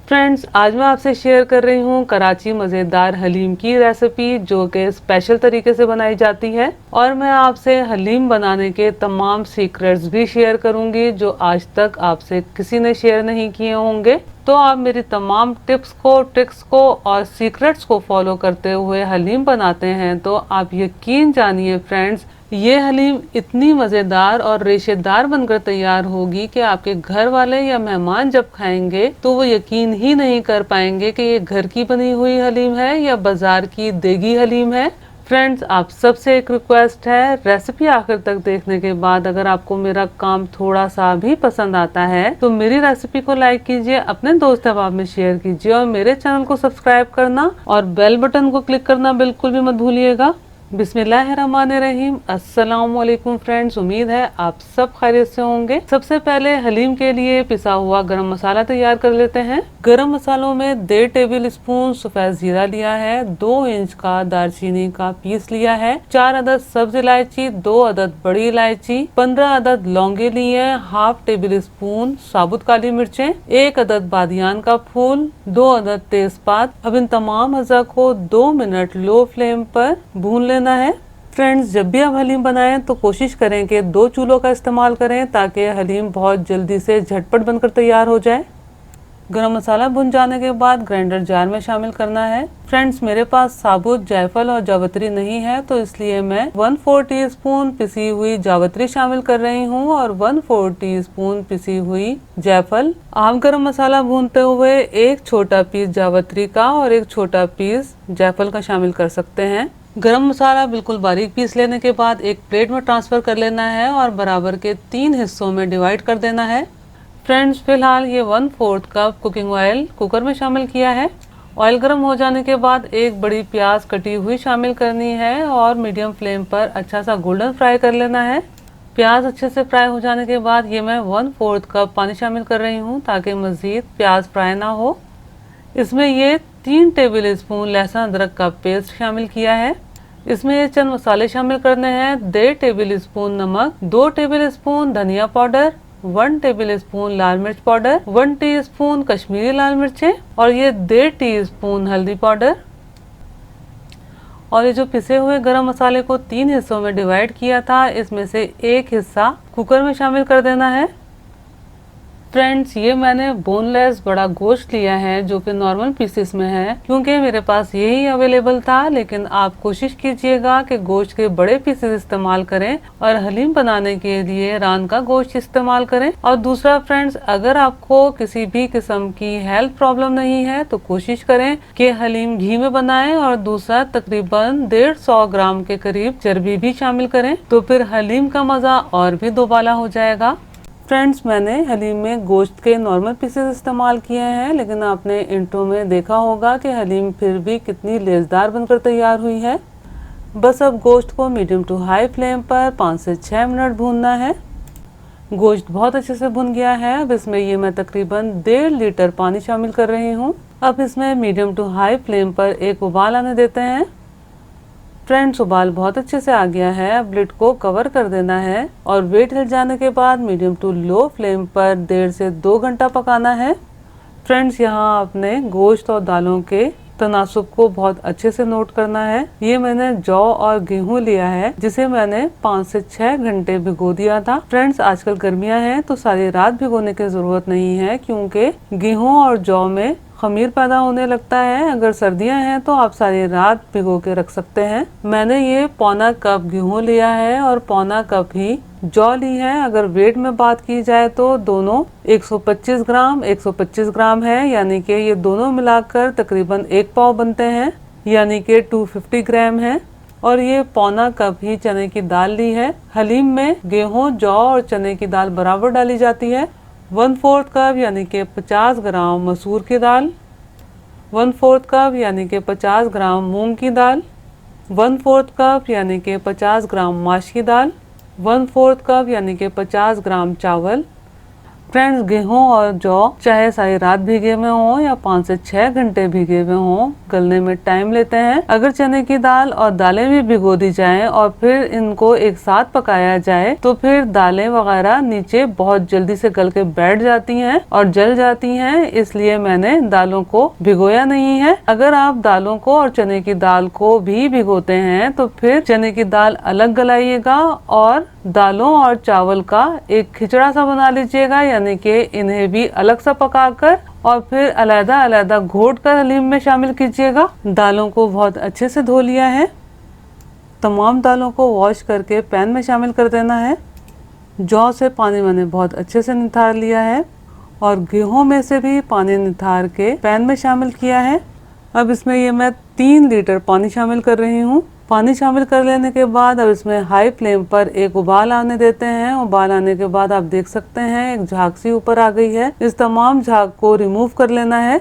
Friends, आज मैं आपसे शेयर कर रही हूँ कराची मज़ेदार हलीम की रेसिपी जो कि स्पेशल तरीके से बनाई जाती है। और मैं आपसे हलीम बनाने के तमाम सीक्रेट्स भी शेयर करूँगी जो आज तक आपसे किसी ने शेयर नहीं किए होंगे। तो आप मेरी तमाम टिप्स को, ट्रिक्स को और सीक्रेट्स को फॉलो करते हुए हलीम बनाते हैं तो आप यकीन जानिए फ्रेंड्स, ये हलीम इतनी मज़ेदार और रेशेदार बनकर तैयार होगी कि आपके घर वाले या मेहमान जब खाएंगे तो वो यकीन ही नहीं कर पाएंगे कि ये घर की बनी हुई हलीम है या बाजार की देगी हलीम है। फ्रेंड्स, आप सबसे एक रिक्वेस्ट है, रेसिपी आखिर तक देखने के बाद अगर आपको मेरा काम थोड़ा सा भी पसंद आता है तो मेरी रेसिपी को लाइक कीजिए, अपने दोस्त अहबाब में शेयर कीजिए और मेरे चैनल को सब्सक्राइब करना और बेल बटन को क्लिक करना बिल्कुल भी मत भूलिएगा। बिस्मिल्लाहिर्रहमानिर्रहीम। अस्सलाम वालेकुम फ्रेंड्स, उम्मीद है आप सब खैरियत से होंगे। सबसे पहले हलीम के लिए पिसा हुआ गरम मसाला तैयार कर लेते हैं। गरम मसालों में 1.5 टेबल स्पून सफेद जीरा लिया है, 2 इंच का दालचीनी का पीस लिया है, 4 अदद सब्ज इलायची, 2 अदद बड़ी इलायची, 15 अदद लौंगे लिए, 1/2 टेबल स्पून साबुत काली मिर्चें, 1 अदद बादियान का फूल, 2 अदद तेजपात। अब इन तमाम अज़ा को 2 मिनट लो फ्लेम पर भून लेना है। फ्रेंड्स, जब भी आप हलीम बनाएं तो कोशिश करें कि 2 चूल्हों का इस्तेमाल करें ताकि हलीम बहुत जल्दी से झटपट बनकर तैयार हो जाए। गरम मसाला भुन जाने के बाद ग्राइंडर जार में शामिल करना है। फ्रेंड्स, मेरे पास साबुत जायफल और जावित्री नहीं है तो इसलिए मैं 1/4 टीस्पून पिसी हुई जावित्री शामिल कर रही हूँ और 1/4 टीस्पून पिसी हुई जायफल। आप गरम मसाला भूनते हुए एक छोटा पीस जावित्री का और एक छोटा पीस जायफल का शामिल कर सकते हैं। गरम मसाला बिल्कुल बारीक पीस लेने के बाद एक प्लेट में ट्रांसफर कर लेना है और बराबर के 3 हिस्सों में डिवाइड कर देना है। फ्रेंड्स, फिलहाल ये 1/4 कप कुकिंग ऑयल कुकर में शामिल किया है। ऑयल गर्म हो जाने के बाद एक बड़ी प्याज कटी हुई शामिल करनी है और मीडियम फ्लेम पर अच्छा सा गोल्डन फ्राई कर लेना है। प्याज अच्छे से फ्राई हो जाने के बाद ये मैं 1/4 कप पानी शामिल कर रही हूँ ताकि मज़ीद प्याज फ्राई ना हो। इसमें ये 3 टेबल स्पून लहसुन अदरक का पेस्ट शामिल किया है। इसमें ये चंद मसाले शामिल करने हैं। 1.5 टेबल स्पून नमक, 2 टेबल स्पून धनिया पाउडर, 1 टेबल स्पून लाल मिर्च पाउडर, 1 टीस्पून कश्मीरी लाल मिर्चें और ये 1.5 टीस्पून हल्दी पाउडर। और ये जो पिसे हुए गरम मसाले को 3 हिस्सों में डिवाइड किया था, इसमें से एक हिस्सा कुकर में शामिल कर देना है। फ्रेंड्स, ये मैंने बोनलेस बड़ा गोश्त लिया है जो कि नॉर्मल पीसेस में है क्योंकि मेरे पास यही अवेलेबल था, लेकिन आप कोशिश कीजिएगा कि गोश्त के बड़े पीसेस इस्तेमाल करें और हलीम बनाने के लिए रान का गोश्त इस्तेमाल करें। और दूसरा फ्रेंड्स, अगर आपको किसी भी किस्म की हेल्थ प्रॉब्लम नहीं है तो कोशिश करें कि हलीम घी में बनाएं और दूसरा तकरीबन 150 ग्राम के करीब चर्बी भी शामिल करें तो फिर हलीम का मजा और भी दोबाला हो जाएगा। फ्रेंड्स, मैंने हलीम में गोश्त के नॉर्मल पीसेस इस्तेमाल किए हैं, लेकिन आपने इंट्रो में देखा होगा कि हलीम फिर भी कितनी लेज़दार बनकर तैयार हुई है। बस अब गोश्त को मीडियम टू हाई फ्लेम पर 5 से 6 मिनट भूनना है। गोश्त बहुत अच्छे से भुन गया है। अब इसमें ये मैं तकरीबन 1.5 लीटर पानी शामिल कर रही हूँ। अब इसमें मीडियम टू हाई फ्लेम पर एक उबाल आने देते हैं। फ्रेंड्स, उबाल बहुत अच्छे से आ गया है। अब लिड को कवर कर देना है और वेट हिल जाने के बाद मीडियम टू लो फ्लेम पर 1.5 से 2 घंटा पकाना है। फ्रेंड्स, यहाँ आपने गोश्त और दालों के तनासुब को बहुत अच्छे से नोट करना है। ये मैंने जौ और गेहूं लिया है जिसे मैंने 5 से 6 घंटे भिगो दिया था। फ्रेंड्स, आजकल गर्मियां हैं तो सारी रात भिगोने की जरूरत नहीं है क्योंकि गेहूं और जौ में खमीर पैदा होने लगता है। अगर सर्दियां हैं तो आप सारी रात भिगो के रख सकते हैं। मैंने ये 1/4 कप गेहूं लिया है और 1/4 कप ही जौ ली है। अगर वेट में बात की जाए तो दोनों 125 ग्राम है, यानी कि ये दोनों मिलाकर तकरीबन 1 पाव बनते हैं, यानी कि 250 ग्राम है। और ये 1/4 कप ही चने की दाल ली है। हलीम में गेहूं, जौ और चने की दाल बराबर डाली जाती है। 1/4 कप यानी कि 50 ग्राम मसूर की दाल, 1/4 कप यानी कि 50 ग्राम मूंग की दाल, 1/4 कप यानी कि 50 ग्राम माश की दाल, 1/4 कप यानी कि 50 ग्राम चावल, फ्रेंड्स, गेहूं और जौ चाहे सारी रात भीगे हुए हों या 5 से 6 घंटे भीगे हुए हों, गलने में टाइम लेते हैं। अगर चने की दाल और दालें भी भिगो दी जाएं और फिर इनको एक साथ पकाया जाए तो फिर दालें वगैरह नीचे बहुत जल्दी से गल के बैठ जाती हैं और जल जाती हैं, इसलिए मैंने दालों को भिगोया नहीं है। अगर आप दालों को और चने की दाल को भी भिगोते हैं तो फिर चने की दाल अलग गलाइएगा और दालों और चावल का एक खिचड़ा सा बना लीजिएगा, यानी कि इन्हें भी अलग सा पकाकर और फिर अलग-अलग घोट कर हलीम में शामिल कीजिएगा। दालों को बहुत अच्छे से धो लिया है। तमाम दालों को वॉश करके पैन में शामिल कर देना है। जौ से पानी मैंने बहुत अच्छे से निथार लिया है और गेहूं में से भी पानी निथार के पैन में शामिल किया है। अब इसमें ये मैं 3 लीटर पानी शामिल कर रही हूँ। पानी शामिल कर लेने के बाद अब इसमें हाई फ्लेम पर एक उबाल आने देते हैं। उबाल आने के बाद आप देख सकते हैं एक झाग सी ऊपर आ गई है। इस तमाम झाग को रिमूव कर लेना है।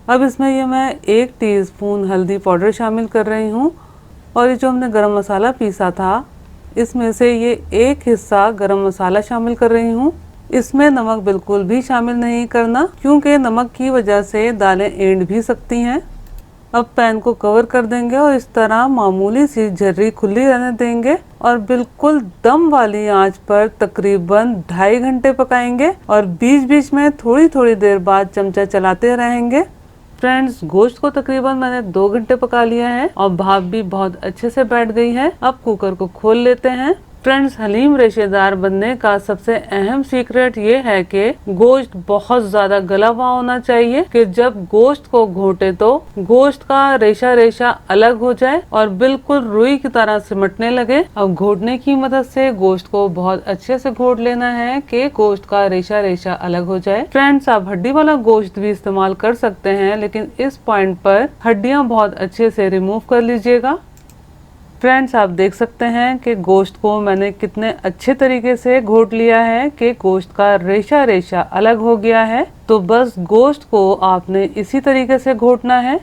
अब इसमें ये मैं 1 टीस्पून हल्दी पाउडर शामिल कर रही हूँ और ये जो हमने गरम मसाला पीसा था इसमें से ये 1 हिस्सा गरम मसाला शामिल कर रही हूँ। इसमें नमक बिल्कुल भी शामिल नहीं करना, क्योंकि नमक की वजह से दालें एंड भी सकती हैं। अब पैन को कवर कर देंगे और इस तरह मामूली सी झर्री खुली रहने देंगे और बिल्कुल दम वाली आंच पर तकरीबन 2.5 घंटे पकाएंगे और बीच बीच में थोड़ी थोड़ी देर बाद चमचा चलाते रहेंगे। फ्रेंड्स, गोश्त को तकरीबन मैंने 2 घंटे पका लिया है और भाप भी बहुत अच्छे से बैठ गई है। अब कुकर को खोल लेते हैं। फ्रेंड्स, हलीम रेशेदार बनने का सबसे अहम सीक्रेट ये है कि गोश्त बहुत ज्यादा गला हुआ होना चाहिए कि जब गोश्त को घोटे तो गोश्त का रेशा रेशा अलग हो जाए और बिल्कुल रुई की तरह सिमटने लगे। अब घोटने की मदद से गोश्त को बहुत अच्छे से घोट लेना है कि गोश्त का रेशा रेशा अलग हो जाए। फ्रेंड्स, आप हड्डी वाला गोश्त भी इस्तेमाल कर सकते हैं, लेकिन इस पॉइंट पर हड्डियां बहुत अच्छे से रिमूव कर लीजिएगा। फ्रेंड्स, आप देख सकते हैं कि गोश्त को मैंने कितने अच्छे तरीके से घोट लिया है कि गोश्त का रेशा रेशा अलग हो गया है। तो बस गोश्त को आपने इसी तरीके से घोटना है।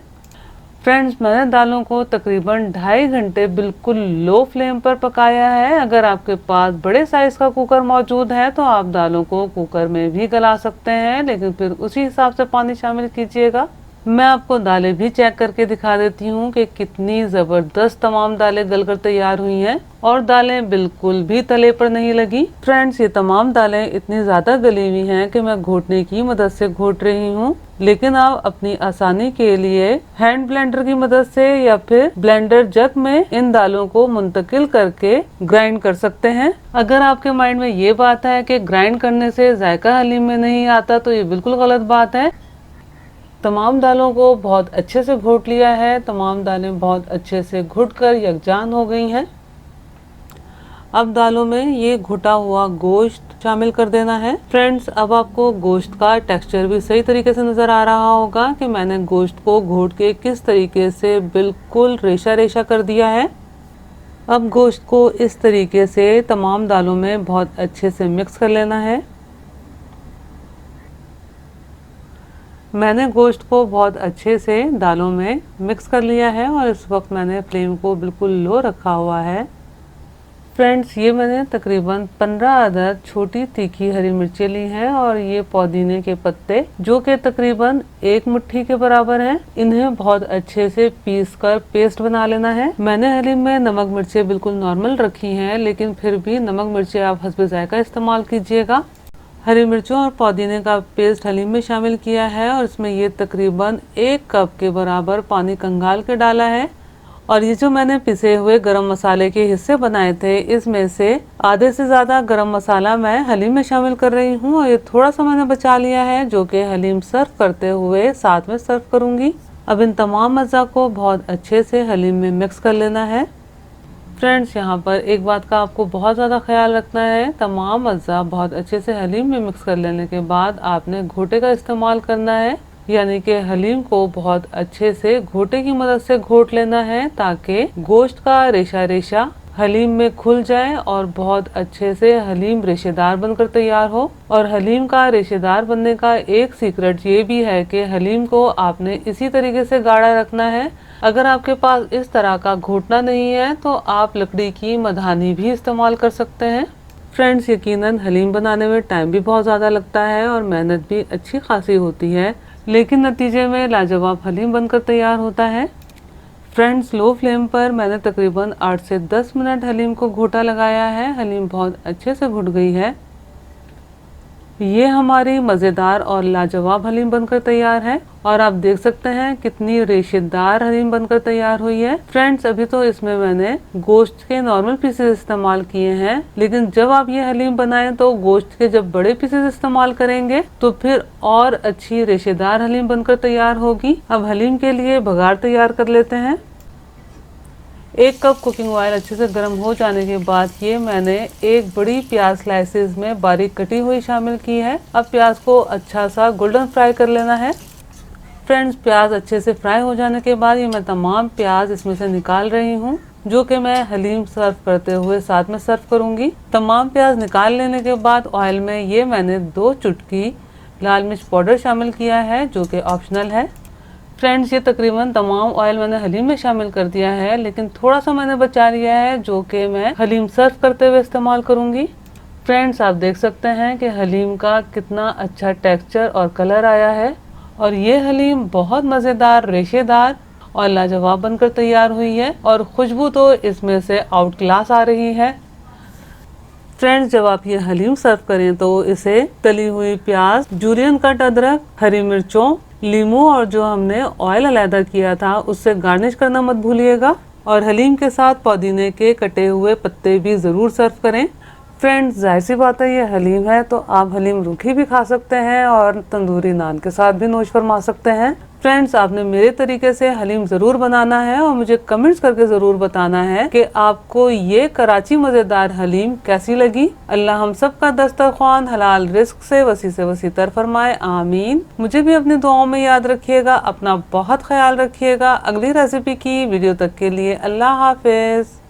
फ्रेंड्स, मैंने दालों को तकरीबन 2.5 घंटे बिल्कुल लो फ्लेम पर पकाया है। अगर आपके पास बड़े साइज का कुकर मौजूद है तो आप दालों को कुकर में भी गला सकते हैं, लेकिन फिर उसी हिसाब से पानी शामिल कीजिएगा। मैं आपको दालें भी चेक करके दिखा देती हूँ कि कितनी ज़बरदस्त तमाम दालें गलकर तैयार हुई हैं और दालें बिल्कुल भी तले पर नहीं लगी। फ्रेंड्स, ये तमाम दालें इतनी ज़्यादा गली हुई हैं कि मैं घोटने की मदद से घोट रही हूँ, लेकिन आप अपनी आसानी के लिए हैंड ब्लेंडर की मदद से या फिर ब्लेंडर जग में इन दालों को मुंतकिल करके ग्राइंड कर सकते हैं। अगर आपके माइंड में ये बात है कि ग्राइंड करने से जायका हलीम में नहीं आता तो ये बिल्कुल गलत बात है। तमाम दालों को बहुत अच्छे से घोट लिया है। तमाम दालें बहुत अच्छे से घुटकर यकजान हो गई हैं। अब दालों में ये घुटा हुआ गोश्त शामिल कर देना है। फ्रेंड्स, अब आपको गोश्त का टेक्सचर भी सही तरीके से नजर आ रहा होगा कि मैंने गोश्त को घोट के किस तरीके से बिल्कुल रेशा रेशा कर दिया है। अब गोश्त को इस तरीके से तमाम दालों में बहुत अच्छे से मिक्स कर लेना है। मैंने गोश्त को बहुत अच्छे से दालों में मिक्स कर लिया है और इस वक्त मैंने फ्लेम को बिल्कुल लो रखा हुआ है। फ्रेंड्स, ये मैंने तकरीबन 15 अदद छोटी तीखी हरी मिर्चें ली हैं और ये पुदीने के पत्ते जो कि तकरीबन 1 मुट्ठी के बराबर हैं। इन्हें बहुत अच्छे से पीस कर पेस्ट बना लेना है। मैंने हलीम में नमक मिर्चें बिल्कुल नॉर्मल रखी हैं, लेकिन फिर भी नमक मिर्चें आप हस्बे जायका इस्तेमाल कीजिएगा। हरी मिर्चों और पुदीने का पेस्ट हलीम में शामिल किया है और इसमें ये तकरीबन 1 कप के बराबर पानी खंगाल के डाला है। और ये जो मैंने पिसे हुए गरम मसाले के हिस्से बनाए थे, इसमें से आधे से ज़्यादा गरम मसाला मैं हलीम में शामिल कर रही हूँ और ये थोड़ा सा मैंने बचा लिया है जो कि हलीम सर्व करते हुए साथ में सर्व करूँगी। अब इन तमाम अज़ा को बहुत अच्छे से हलीम में मिक्स कर लेना है। फ्रेंड्स, यहाँ पर एक बात का आपको बहुत ज़्यादा ख्याल रखना है। तमाम अज़्ज़ा बहुत अच्छे से हलीम में मिक्स कर लेने के बाद आपने घोटे का इस्तेमाल करना है, यानी कि हलीम को बहुत अच्छे से घोटे की मदद से घोट लेना है ताकि गोश्त का रेशा रेशा हलीम में खुल जाए और बहुत अच्छे से हलीम रेशेदार बनकर तैयार हो। और हलीम का रेशेदार बनने का एक सीक्रेट ये भी है कि हलीम को आपने इसी तरीके से गाढ़ा रखना है। अगर आपके पास इस तरह का घोटना नहीं है तो आप लकड़ी की मधानी भी इस्तेमाल कर सकते हैं। फ्रेंड्स यकीनन हलीम बनाने में टाइम भी बहुत ज़्यादा लगता है और मेहनत भी अच्छी खासी होती है, लेकिन नतीजे में लाजवाब हलीम बनकर तैयार होता है। फ्रेंड्स लो फ्लेम पर मैंने तकरीबन 8 से 10 मिनट हलीम को घोटा लगाया है। हलीम बहुत अच्छे से घुट गई है। ये हमारी मज़ेदार और लाजवाब हलीम बनकर तैयार है और आप देख सकते हैं कितनी रेशेदार हलीम बनकर तैयार हुई है। फ्रेंड्स अभी तो इसमें मैंने गोश्त के नॉर्मल पीसेस इस्तेमाल किए हैं, लेकिन जब आप ये हलीम बनाएं तो गोश्त के जब बड़े पीसेस इस्तेमाल करेंगे तो फिर और अच्छी रेशेदार हलीम बनकर तैयार होगी। अब हलीम के लिए बघार तैयार कर लेते हैं। 1 कप कुकिंग ऑयल अच्छे से गर्म हो जाने के बाद ये मैंने एक बड़ी प्याज स्लाइसेस में बारीक कटी हुई शामिल की है। अब प्याज को अच्छा सा गोल्डन फ्राई कर लेना है। फ्रेंड्स प्याज अच्छे से फ्राई हो जाने के बाद ये मैं तमाम प्याज इसमें से निकाल रही हूँ, जो कि मैं हलीम सर्व करते हुए साथ में सर्व करूँगी। तमाम प्याज निकाल लेने के बाद ऑयल में ये मैंने 2 चुटकी लाल मिर्च पाउडर शामिल किया है, जो कि ऑप्शनल है। फ्रेंड्स ये तकरीबन तमाम ऑयल मैंने हलीम में शामिल कर दिया है, लेकिन थोड़ा सा मैंने बचा लिया है जो कि मैं हलीम सर्व करते हुए इस्तेमाल करूंगी। फ्रेंड्स आप देख सकते हैं कि हलीम का कितना अच्छा टेक्सचर और कलर आया है और ये हलीम बहुत मज़ेदार, रेशेदार और लाजवाब बनकर तैयार हुई है और खुशबू तो इसमें से आउट क्लास आ रही है। फ्रेंड्स जब आप ये हलीम सर्व करें तो इसे तली हुई प्याज, जूलियन कट अदरक, हरी मिर्चों, लीमू और जो हमने ऑयल अलहदा किया था उससे गार्निश करना मत भूलिएगा। और हलीम के साथ पुदीने के कटे हुए पत्ते भी ज़रूर सर्व करें। फ्रेंड्स जाहिर सी बात है ये हलीम है तो आप हलीम रूखी भी खा सकते हैं और तंदूरी नान के साथ भी नोश फरमा सकते हैं। फ्रेंड्स आपने मेरे तरीके से हलीम ज़रूर बनाना है और मुझे कमेंट्स करके ज़रूर बताना है कि आपको ये कराची मज़ेदार हलीम कैसी लगी। अल्लाह हम सब का दस्तरख्वान हलाल रिस्क से वसी तर फरमाए, आमीन। मुझे भी अपनी दुआओं में याद रखिएगा। अपना बहुत ख्याल रखिएगा। अगली रेसिपी की वीडियो तक के लिए अल्लाह हाफिज़।